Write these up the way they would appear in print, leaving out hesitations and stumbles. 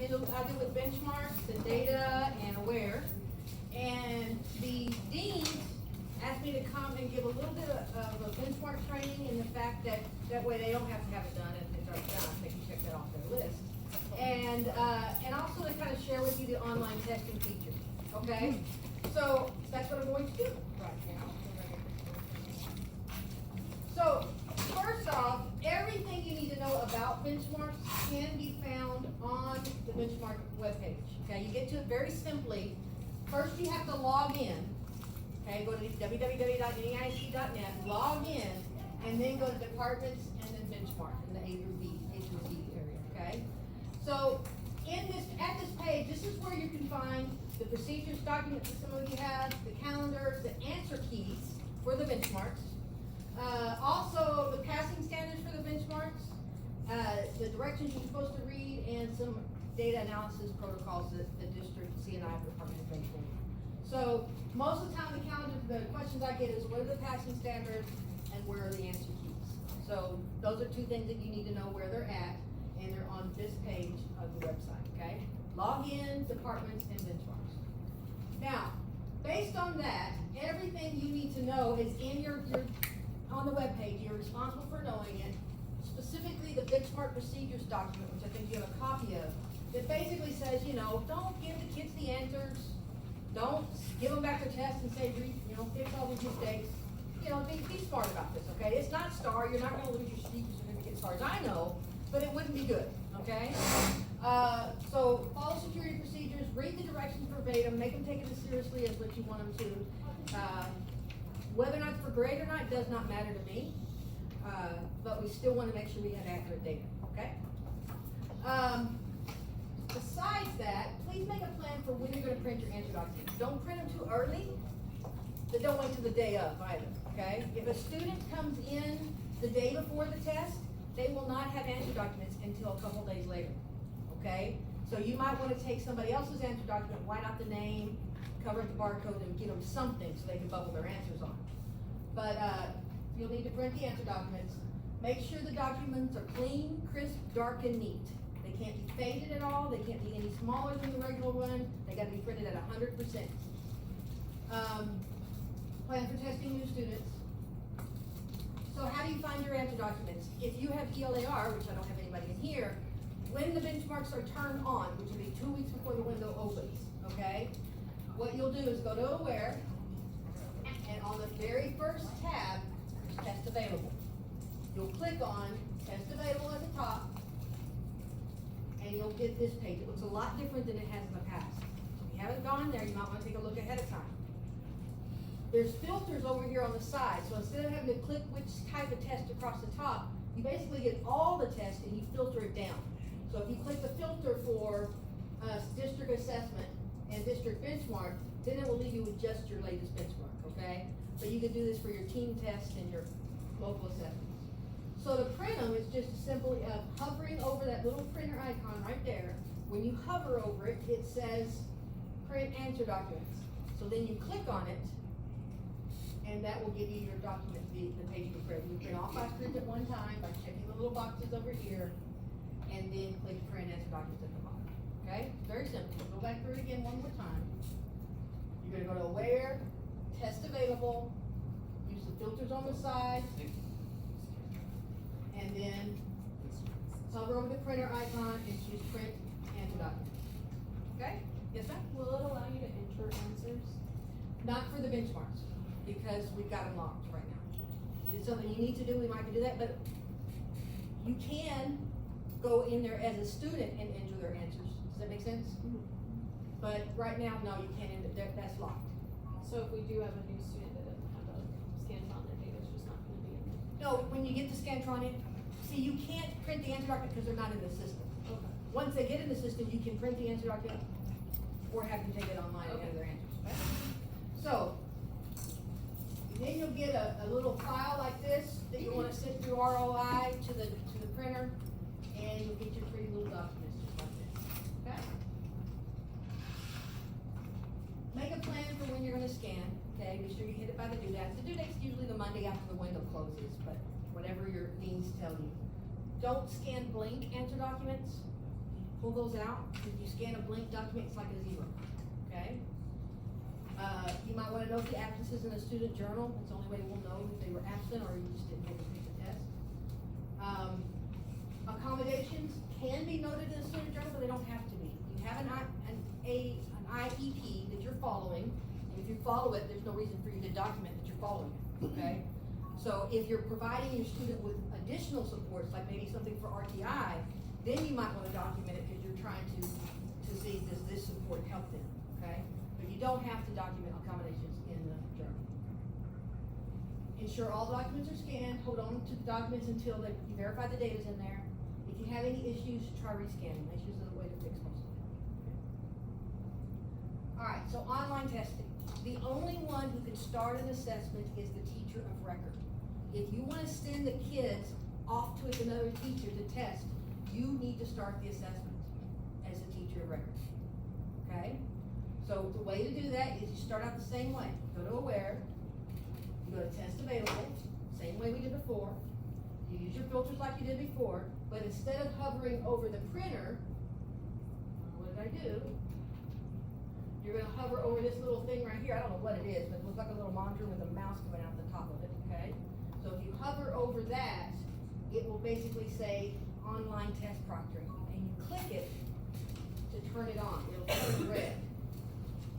deal with benchmarks and data and aware. And the deans asked me to come and give a little bit of a benchmark training in the fact that way they don't have to have it done and it's already done. They can check that off their list. And also to kind of share with you the online testing feature. Okay? So that's what I'm going to do right now. So first off, everything you need to know about benchmarks can be found on the benchmark webpage. Okay, you get to it very simply. First, you have to log in. Okay, go to www.neic.net, log in, and then go to departments and then benchmark in the A through Z area. Okay, so at this page, this is where you can find the procedures document that some of you have, the calendars, the answer keys for the benchmarks. Also, the passing standards for the benchmarks, the directions you're supposed to read, and some data analysis protocols that the district C&I department is making. So most of the time, the questions I get is what are the passing standards and where are the answer keys. So those are two things that you need to know where they're at, and they're on this page of the website. Okay, log in, departments, and benchmarks. Now, based on that, everything you need to know is in your on the web page. You're responsible for knowing it. Specifically, the benchmark procedures document, which I think you have a copy of, that basically says, don't give the kids the answers. Don't give them back their test and say, fix all these mistakes. Be smart about this, okay? It's not STAR. You're not going to lose your certificate as far as I know, but it wouldn't be good, okay? So follow security procedures, read the directions verbatim, make them take it as seriously as what you want them to. Whether or not it's for grade or not does not matter to me, but we still want to make sure we have accurate data, okay? Besides that, please make a plan for when you're going to print your answer documents. Don't print them too early, but don't wait till the day of either, okay? If a student comes in the day before the test, they will not have answer documents until a couple days later, okay? So you might want to take somebody else's answer document, white out the name, cover the barcode, and give them something so they can bubble their answers on. But you'll need to print the answer documents. Make sure the documents are clean, crisp, dark, and neat. They can't be faded at all. They can't be any smaller than the regular one. They got to be printed at 100%. Plan for testing new students. So how do you find your answer documents? If you have ELAR, which I don't have anybody in here, when the benchmarks are turned on, which will be 2 weeks before the window opens, okay? What you'll do is go to Aware, and on the very first tab, there's Test Available. You'll click on Test Available at the top, and you'll get this page. It looks a lot different than it has in the past. So if you haven't gone there, you might want to take a look ahead of time. There's filters over here on the side, so instead of having to click which type of test across the top, you basically get all the tests and you filter it down. So if you click the filter for district assessment and district benchmark, then it will leave you with just your latest benchmark, okay? But you can do this for your team test and your local assessments. So to print them, it's just simply hovering over that little printer icon right there. When you hover over it, it says print answer documents. So then you click on it, and that will give you your document, the page you print. You print all 5 screens at one time by checking the little boxes over here, and then click print answer documents at the bottom. Okay? Very simple. Go back through it again one more time. You're going to go to Aware, Test Available, use the filters on the side, and then hover over the printer icon and choose print answer document. Okay? Yes, ma'am? Will it allow you to enter answers? Not for the benchmarks, because we've got them locked right now. If it's something you need to do, we might do that, but you can go in there as a student and enter their answers. Does that make sense? Mm-hmm. But right now, no, you can't enter, that's locked. So if we do have a new student that doesn't have a Scantron, their data's just not gonna be in there? No, when you get the Scantron in, see, you can't print the answer document because they're not in the system. Okay. Once they get in the system, you can print the answer document or have them take it online and enter their answers. Okay? So, then you'll get a little file like this that you want to send through ROI to the printer, and you'll get your 3 little documents just like this. Okay? Make a plan for when you're going to scan. Okay, be sure you hit it by the due date. The due date's usually the Monday after the window closes, but whatever your needs tell you. Don't scan blank answer documents. pull those out. If you scan a blank document, it's like a zero, okay? You might wanna note the absences in a student journal. It's the only way we'll know if they were absent or you just didn't get to take the test. Accommodations can be noted in a student journal, but they don't have to be. You have an IEP that you're following, and if you follow it, there's no reason for you to document that you're following it, okay? So if you're providing your student with additional supports, like maybe something for RTI, then you might wanna document it because you're trying to see, does this support help them, okay? But you don't have to document accommodations in the journal. Ensure all documents are scanned, hold on to the documents until you verify the data's in there. If you have any issues, try rescanning, that's usually the way to fix most of it. Alright, so online testing. The only one who can start an assessment is the teacher of record. If you wanna send the kids off to another teacher to test, you need to start the assessment as a teacher of record, okay? So the way to do that is you start out the same way. Go to Aware, you go to Test Available, same way we did before. You use your filters like you did before, but instead of hovering over the printer, what did I do? You're gonna hover over this little thing right here. I don't know what it is, but it looks like a little monitor with a mouse coming out the top of it, okay? So if you hover over that, it will basically say online test proctoring, and you click it to turn it on. It'll turn red,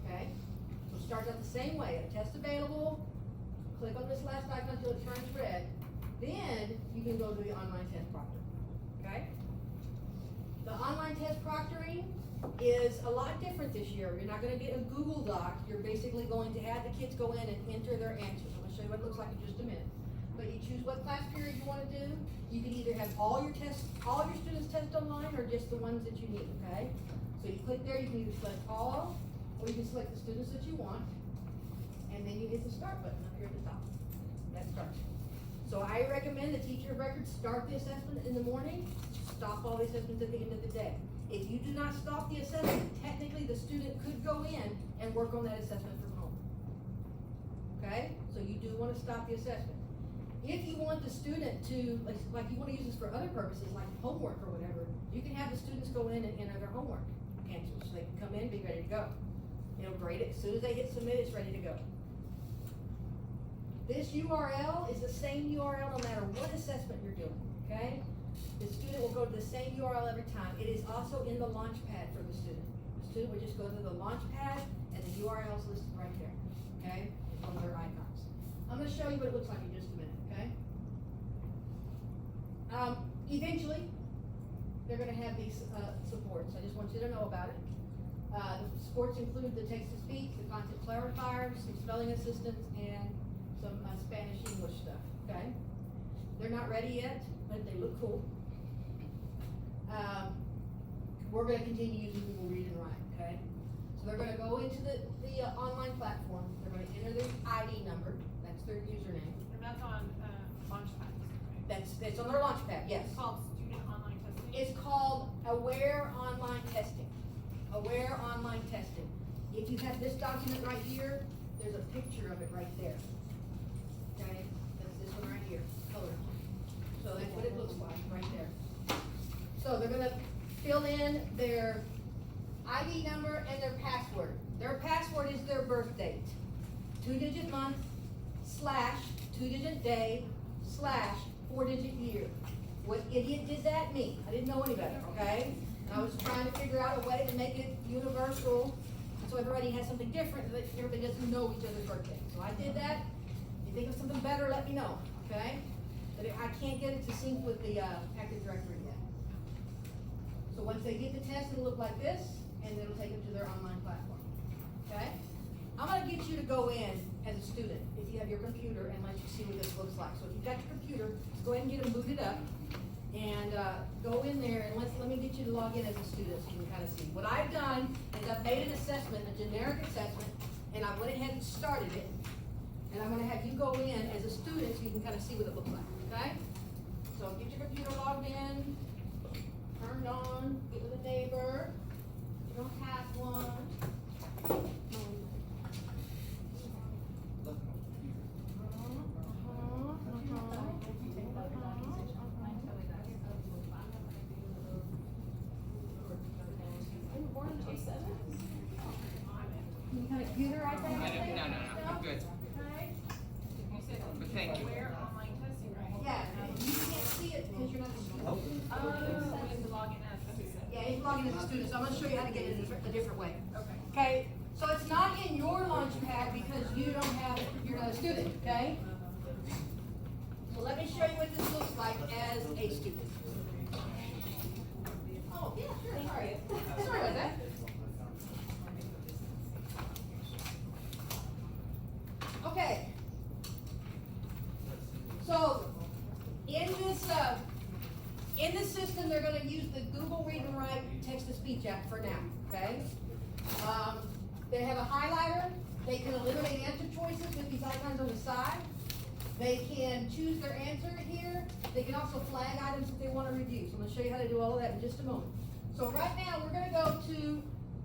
okay? So it starts out the same way. A test available, click on this last icon until it turns red, then you can go to the online test proctoring, okay? The online test proctoring is a lot different this year. You're not gonna get a Google Doc. You're basically going to have the kids go in and enter their answers. I'm gonna show you what it looks like in just a minute. But you choose what class period you wanna do. You can either have all your students test online or just the ones that you need, okay? So you click there, you can either select all, or you can select the students that you want, and then you hit the start button up here at the top. That starts it. So I recommend the teacher of record start the assessment in the morning, stop all the assessments at the end of the day. If you do not stop the assessment, technically the student could go in and work on that assessment from home. Okay? So you do wanna stop the assessment. If you want the student to, like you wanna use this for other purposes, like homework or whatever, you can have the students go in and enter their homework answers, so they can come in and be ready to go. It'll grade it, as soon as they hit submit, it's ready to go. This URL is the same URL no matter what assessment you're doing, okay? The student will go to the same URL every time. It is also in the launch pad for the student. The student would just go to the launch pad and the URL is listed right there, okay? It's one of their icons. I'm gonna show you what it looks like in just a minute, okay? Eventually, they're gonna have these supports. I just want you to know about it. The supports include the text-to-speech, the content clarifiers, some spelling assistance, and some Spanish English stuff, okay? They're not ready yet, but they look cool. We're gonna continue using Google Read and Write, okay? So they're gonna go into the online platform, they're gonna enter their ID number, that's their username. And that's on, Launchpad, right? It's on their Launchpad, yes. It's called Student Online Testing? It's called Aware Online Testing. Aware Online Testing. If you have this document right here, there's a picture of it right there. Okay, that's this one right here, color. So that's what it looks like, right there. So they're gonna fill in their ID number and their password. Their password is their birth date. 2-digit month, / 2-digit day, / 4-digit year. What idiot did that? Me. I didn't know any better, okay? And I was trying to figure out a way to make it universal, so everybody has something different, that everybody doesn't know each other's birthday. So I did that. If you think of something better, let me know, okay? But I can't get it to sync with the Active Directory yet. So once they get the test, it'll look like this, and it'll take them to their online platform, okay? I'm gonna get you to go in as a student, if you have your computer, and let you see what this looks like. So if you've got your computer, just go ahead and get them booted up, and go in there, and let me get you to log in as a student so you can kind of see. What I've done is I've made an assessment, a generic assessment, and I went ahead and started it. And I'm gonna have you go in as a student so you can kind of see what it looks like, okay? So get your computer logged in, turned on, get with a neighbor. You don't have one. computer right there? No, I'm good. Okay. But thank you. Where online testing, right? Yeah, you can't see it because you're not a student. We have to log in as a student. Yeah, you can log in as a student, so I'm gonna show you how to get it a different way. Okay. Okay, so it's not in your launch pad because you don't have it, you're not a student, okay? So let me show you what this looks like as a student. Oh, yeah, sure, sorry. Sorry about that. Okay. So, in this system, they're gonna use the Google Read and Write text-to-speech app for now, okay? They have a highlighter. They can eliminate answer choices with these icons on the side. They can choose their answer here. They can also flag items if they want to review. So I'm gonna show you how to do all of that in just a moment. So right now, we're gonna go to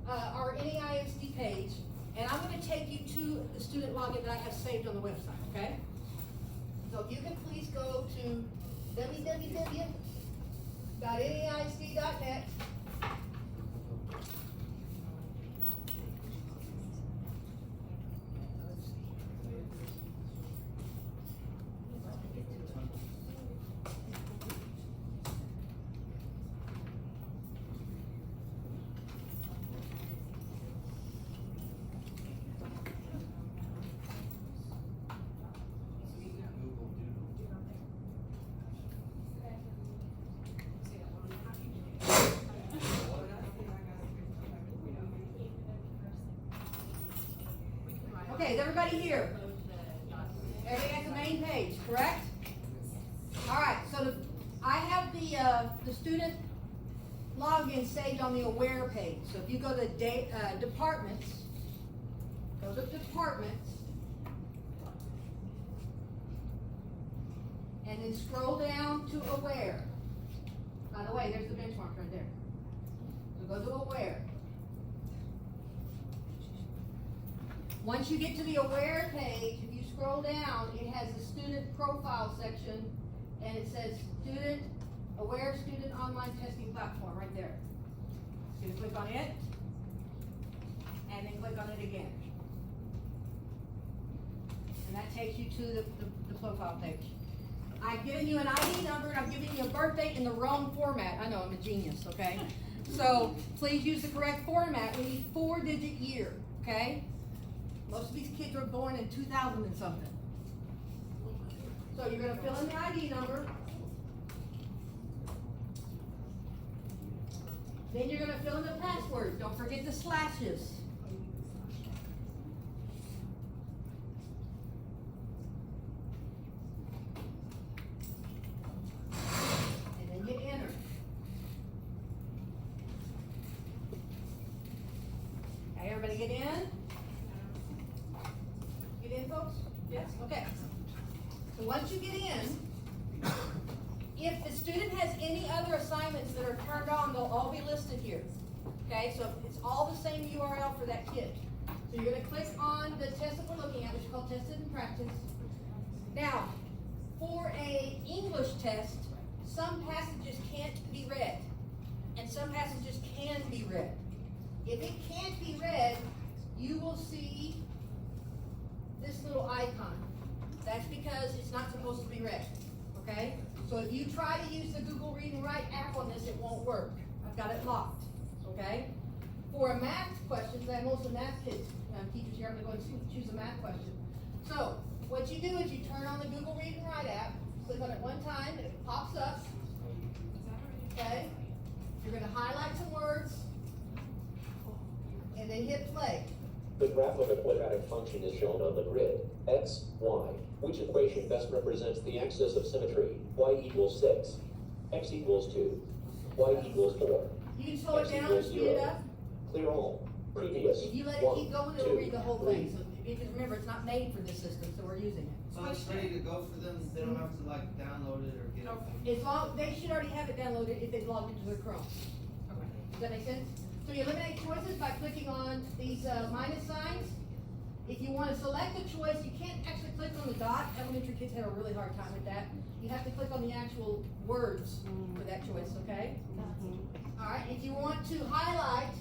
our NEISD page, and I'm gonna take you to the student login that I have saved on the website, okay? So if you can please go to www.neisd.net. Okay, is everybody here? Everybody at the main page, correct? All right, so I have the student login saved on the Aware page. So if you go to departments, go to departments, and then scroll down to Aware. By the way, there's the benchmark right there. So go to Aware. Once you get to the Aware page, if you scroll down, it has the student profile section, and it says Aware Student Online Testing Platform right there. So you click on it, and then click on it again. And that takes you to the profile page. I've given you an ID number, and I've given you a birth date in the wrong format. I know, I'm a genius, okay? So please use the correct format. We need 4-digit year, okay? Most of these kids were born in 2000 and something. So you're gonna fill in the ID number. Then you're gonna fill in the password. Don't forget the slashes. And then hit enter. Okay, everybody get in? Get in, folks? Yes? Okay. So once you get in, if the student has any other assignments that are turned on, they'll all be listed here. Okay, so it's all the same URL for that kid. So you're gonna click on the test that we're looking at, which is called Tested in Practice. Now, for a English test, some passages can't be read, and some passages can be read. If it can't be read, you will see this little icon. That's because it's not supposed to be read, okay? So if you try to use the Google Read and Write app on this, it won't work. I've got it locked, okay? For a math question, I have most of the math kids, teachers here, I'm gonna go and choose a math question. So what you do is you turn on the Google Read and Write app, click on it one time, and it pops up, okay? You're gonna highlight some words, and then hit play. The graph of a quadratic function is shown on the grid. X, Y. Which equation best represents the axis of symmetry? Y equals 6. X equals 2. Y equals 4. You can slow it X down or equals speed it 0. up. Clear all. Previous. If you let it 1, keep going, it'll 2, read the whole 3. thing. So because remember, it's not made for this system, so we're using it. So it's ready to go for them, they don't have to like download it or get it. As long, they should already have it downloaded if they've logged into their Chrome. Does that make sense? So you eliminate choices by clicking on these minus signs. If you want to select a choice, you can't actually click on the dot. Elementary kids have a really hard time with that. You have to click on the actual words for that choice, okay? All right, if you want to highlight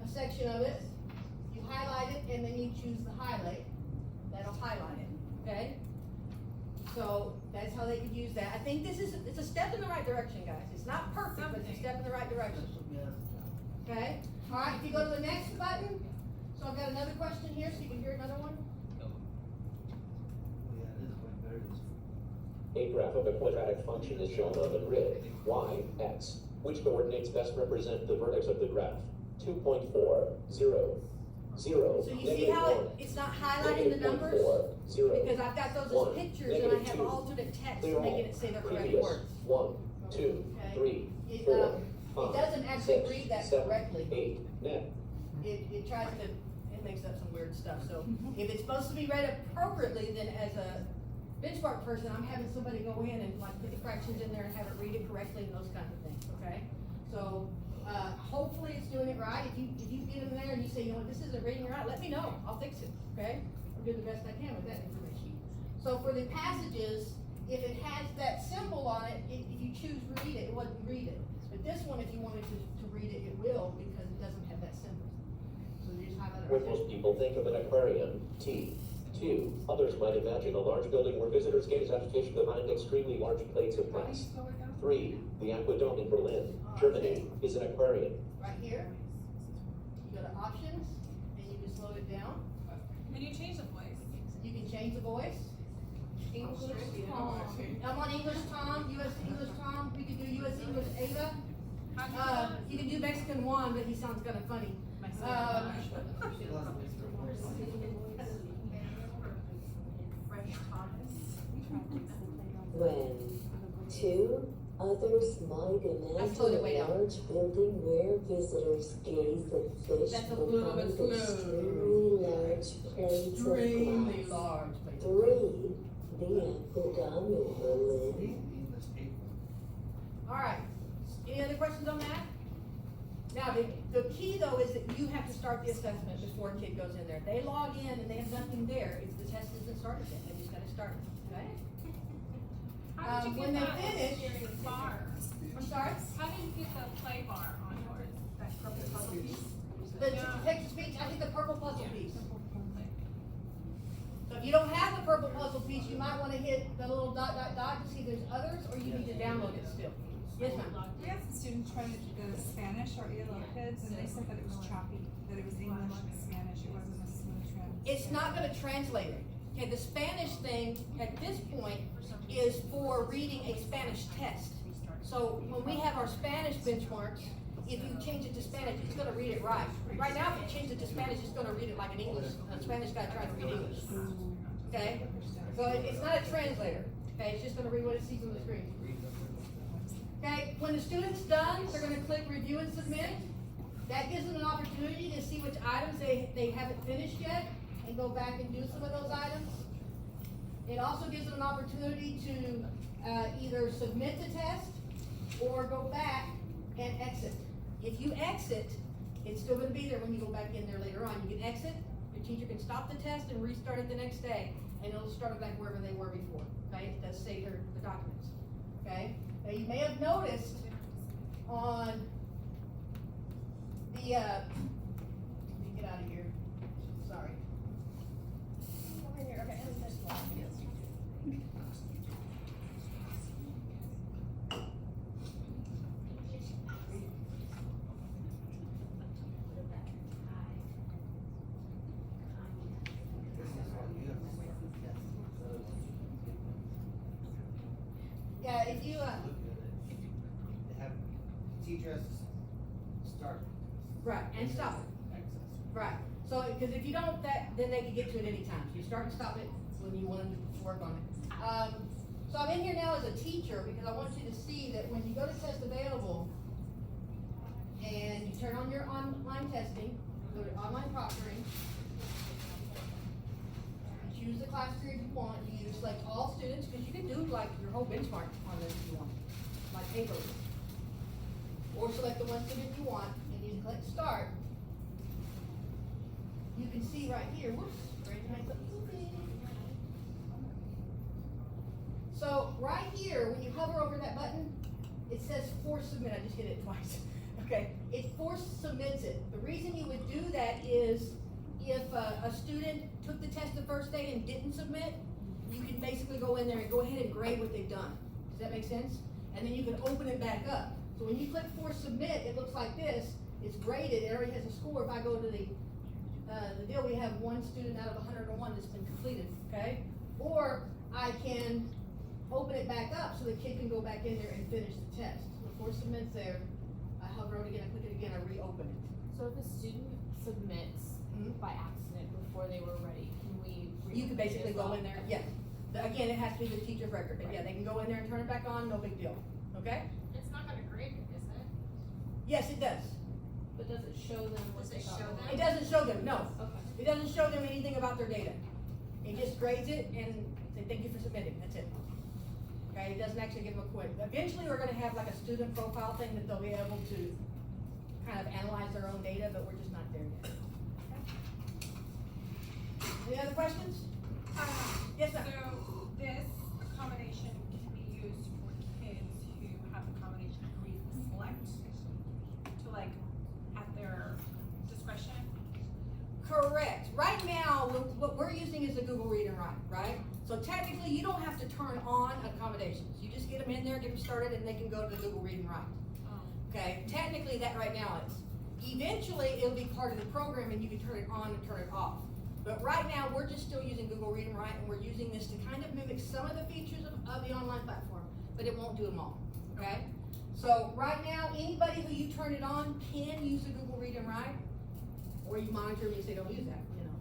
a section of it, you highlight it and then you choose the highlight, that'll highlight it, okay? So, that's how they could use that. I think it's a step in the right direction, guys. It's not perfect, but it's a step in the right direction, okay? Alright, if you go to the next button, so I've got another question here, so you can hear another one. A graph of a quadratic function is shown on the grid, y, x. Which coordinates best represent the vertex of the graph? 2.4, 0, 0, So you see how -1, it's not highlighting the numbers? -0.4, 0, Because I've got those one, as pictures and I have -2. alternate text Clear making all. it say the correct Previous, words. 1, 2, Okay. 3, It, 4, it 5, doesn't actually 6, read that 7, correctly. 8, net. It tries to, it makes up some weird stuff, so if it's supposed to be read appropriately, then as a benchmark person, I'm having somebody go in and like put the fractions in there and have it read it correctly and those kinds of things, okay? So, hopefully it's doing it right. If you get in there and you say, you know what, this isn't reading right, let me know, I'll fix it, okay? I'll do the best I can with that information. So for the passages, if it has that symbol on it, if you choose read it, it wouldn't read it. But this one, if you wanted to read it, it will, because it doesn't have that symbol. So you just highlight it When right most there. people think of an aquarium, T. 2. Others might imagine a large building where visitors gaze agitation behind extremely large plates of glass. 3. The Aquadome in Berlin, Germany, is an aquarium. Right here, you go to options, and you just load it down. Can you change the voice? You can change the voice. English Tom. I'm on English Tom, US English Tom, we could do US English Ava. You can do Mexican Juan, but he sounds kinda funny. When two others might Let's slow imagine it way a down. large building where visitors gaze at fish That's a little bit behind extremely large plates Extremely of glass. large. 3. The Aquadome in Berlin. Alright, any other questions on that? Now, the key though is that you have to start the assessment before a kid goes in there. They log in and they have nothing there, it's the test isn't started yet, they just gotta start it, okay? How did you When get they that finish- steering bar? I'm sorry? How did you get the play bar on yours? That purple puzzle piece? The text-to-speech, I think the purple puzzle piece. So if you don't have the purple puzzle piece, you might wanna hit the little dot, dot, dot to see if there's others, or you need to download it still. Yes, ma'am? We had some students trying to do Spanish or ELO kids, and they said that it was choppy, that it was English and Spanish, it wasn't a smooth translation. It's not gonna translate it. Okay, the Spanish thing at this point is for reading a Spanish test. So when we have our Spanish benchmarks, if you change it to Spanish, it's gonna read it right. Right now, if you change it to Spanish, it's gonna read it like an English, a Spanish guy trying to read English. Okay? So it's not a translator, okay? It's just gonna read what it sees on the screen. Okay, when the student's done, they're gonna click review and submit. That gives them an opportunity to see which items they haven't finished yet and go back and do some of those items. It also gives them an opportunity to either submit the test or go back and exit. If you exit, it's still gonna be there when you go back in there later on. You can exit, your teacher can stop the test and restart it the next day, and it'll start it back wherever they were before, okay? It does save the documents, okay? Now, you may have noticed on the, let me get out of here, sorry. Over here, okay, and this one. Yeah, if you, They have, teacher has to start. right, and stop it. Access. Right, so, because if you don't, then they can get to it anytime, so you start and stop it when you want them to work on it. So I'm in here now as a teacher, because I want you to see that when you go to test available, and you turn on your online testing, go to online proctoring, you choose the class period you want, you either select all students, because you can do like your whole benchmark on this if you want, like paperless. Or select the one student you want, and you click start. You can see right here, whoops, raise your hands up. So right here, when you hover over that button, it says force submit. I just hit it twice. Okay, it force submits it. The reason you would do that is if a student took the test the first day and didn't submit, you can basically go in there and go ahead and grade what they've done. Does that make sense? And then you can open it back up. So when you click for submit, it looks like this. It's graded, it already has a score. If I go to the deal, we have one student out of 101 that's been completed, okay? Or I can open it back up so the kid can go back in there and finish the test. So for submit's there, I hover over it again, I click it again, I reopen it. So if a student submits Mhm. by accident before they were ready, can we? You can reopen it basically as go well? in there, yes. Again, it has to be the teacher's record, but yeah, they can go in there and turn it back on, no big deal, okay? It's not gonna grade it, is it? Yes, it does. But does it show them what Does they it got show wrong? them? It doesn't show them, no. Okay. It doesn't show them anything about their data. It just grades it and say, thank you for submitting, that's it. Okay, it doesn't actually give them a quiz. Eventually, we're gonna have like a student profile thing that they'll be able to kind of analyze their own data, but we're just not there yet. Okay. Any other questions? Yes, ma'am. So this accommodation can be used for kids who have accommodation read select to like at their discretion? Correct. Right now, what we're using is the Google Read and Write, right? So technically, you don't have to turn on accommodations. You just get them in there, get them started, and they can go to the Google Read and Write. Okay, technically that right now is. Eventually, it'll be part of the program and you can turn it on and turn it off. But right now, we're just still using Google Read and Write, and we're using this to kind of mimic some of the features of the online platform, but it won't do them all, okay? So right now, anybody who you turn it on can use the Google Read and Write, or you monitor them and say don't use that, you know.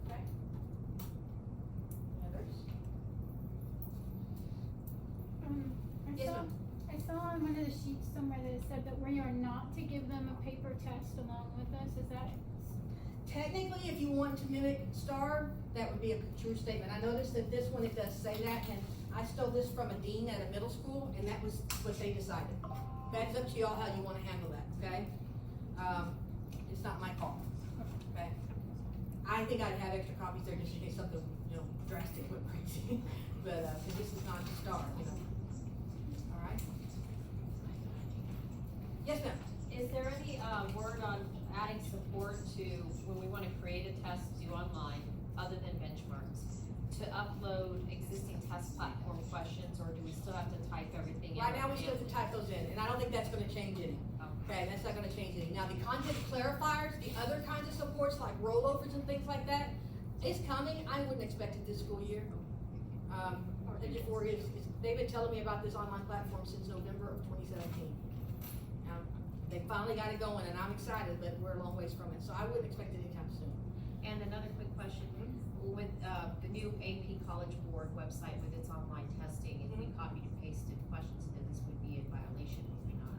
Okay? Others? I Yes, saw, ma'am. I saw on one of the sheets somewhere that it said that we are not to give them a paper test along with us, is that? Technically, if you want to mimic STAR, that would be a true statement. I noticed that this one, it does say that, and I stole this from a dean at a middle school, and that was what they decided. That's up to y'all how you wanna handle that, okay? It's not my call, okay? I think I'd have extra copies there just in case something, drastic went crazy, but, 'cause this is not STAR, Alright? Yes, ma'am? Is there any, word on adding support to, when we wanna create a test to do online, other than benchmarks, to upload existing test platform questions, or do we still have to type everything in? Right now, we still have to type those in, and I don't think that's gonna change any. Okay, that's not gonna change any. Now, the content clarifiers, the other kinds of supports like rollovers and things like that, is coming. I wouldn't expect it this school year. They've been telling me about this online platform since November of 2017. They finally got it going, and I'm excited, but we're a long ways from it, so I wouldn't expect it anytime soon. And another quick question, with, the new AP College Board website with its online testing, if we copied and pasted questions into this, would be in violation, would we not?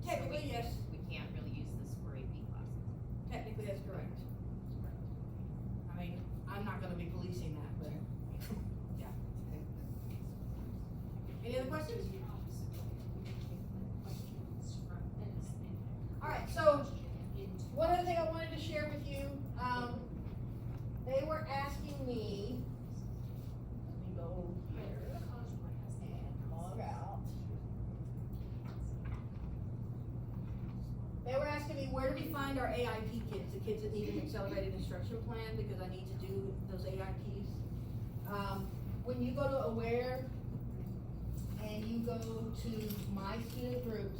Technically, yes. We can't really use this for AP classes. Technically, that's correct. I mean, I'm not gonna be policing that, but, yeah. Any other questions? Alright, so, one other thing I wanted to share with you, they were asking me, let me go here and log out. They were asking me, where do we find our AIP kids, the kids that need an accelerated instruction plan, because I need to do those AIPs. When you go to Aware, and you go to My Student Groups,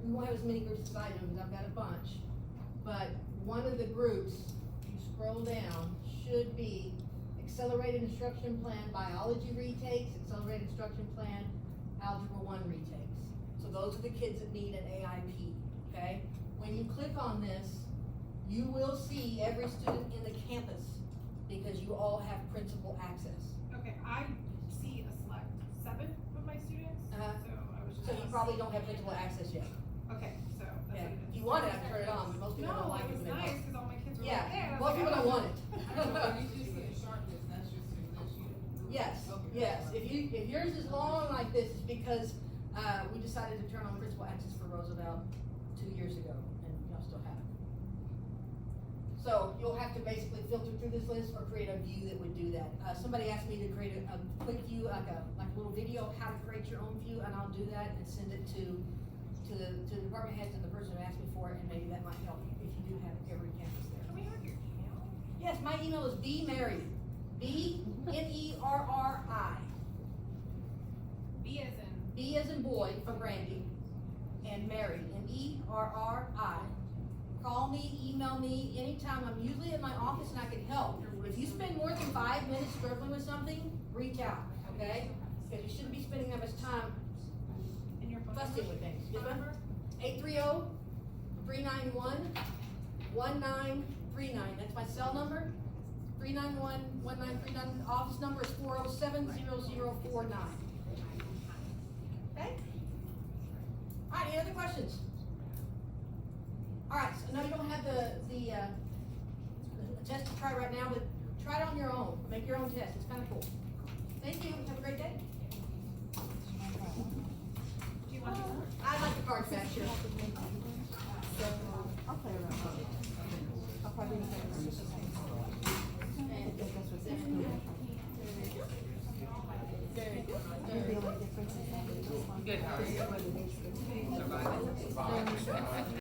we won't have as many groups as I do, because I've got a bunch, but one of the groups, you scroll down, should be Accelerated Instruction Plan Biology retakes, Accelerated Instruction Plan Algebra 1 retakes. So those are the kids that need an AIP, okay? When you click on this, you will see every student in the campus, because you all have principal access. Okay, I see a select 7 of my students, so I was just. So you probably don't have principal access yet. Okay, so that's what Yeah, it is. if you want it, I can turn it on, but most people don't No, like it it was when they nice, want cause all my kids it. were like, Yeah, yeah. most people don't want it. Yes. Yes, yes, if yours is long like this, it's because, we decided to turn on principal access for Roosevelt 2 years ago, and y'all still have it. So you'll have to basically filter through this list or create a view that would do that. Somebody asked me to create a quick view, like a little video of how to create your own view, and I'll do that and send it to the department heads and the person who asked me for it, and maybe that might help you if you do have every campus there. Can we have your email? Yes, my email is bmerri, BMERRI, B as in. B as in boy for BranDe, and Mary, MERRI. Call me, email me anytime. I'm usually in my office and I can help. If you spend more than 5 minutes struggling with something, reach out, okay? Because you shouldn't be spending that much time And your phone fussing number? with things. Yes, Phone ma'am? number? 830-391-1939. That's my cell number. 391-1939. Office number is 407-0049. Okay? All right, any other questions? All right, so I know you don't have the test to try right now, but try it on your own. Make your own test. It's kind of cool. Thank you. Have a great day. Do you want to? I'd like the cards back, sure. I'll play around. I'll probably play Very good. The only difference is that Good, how are you? whether they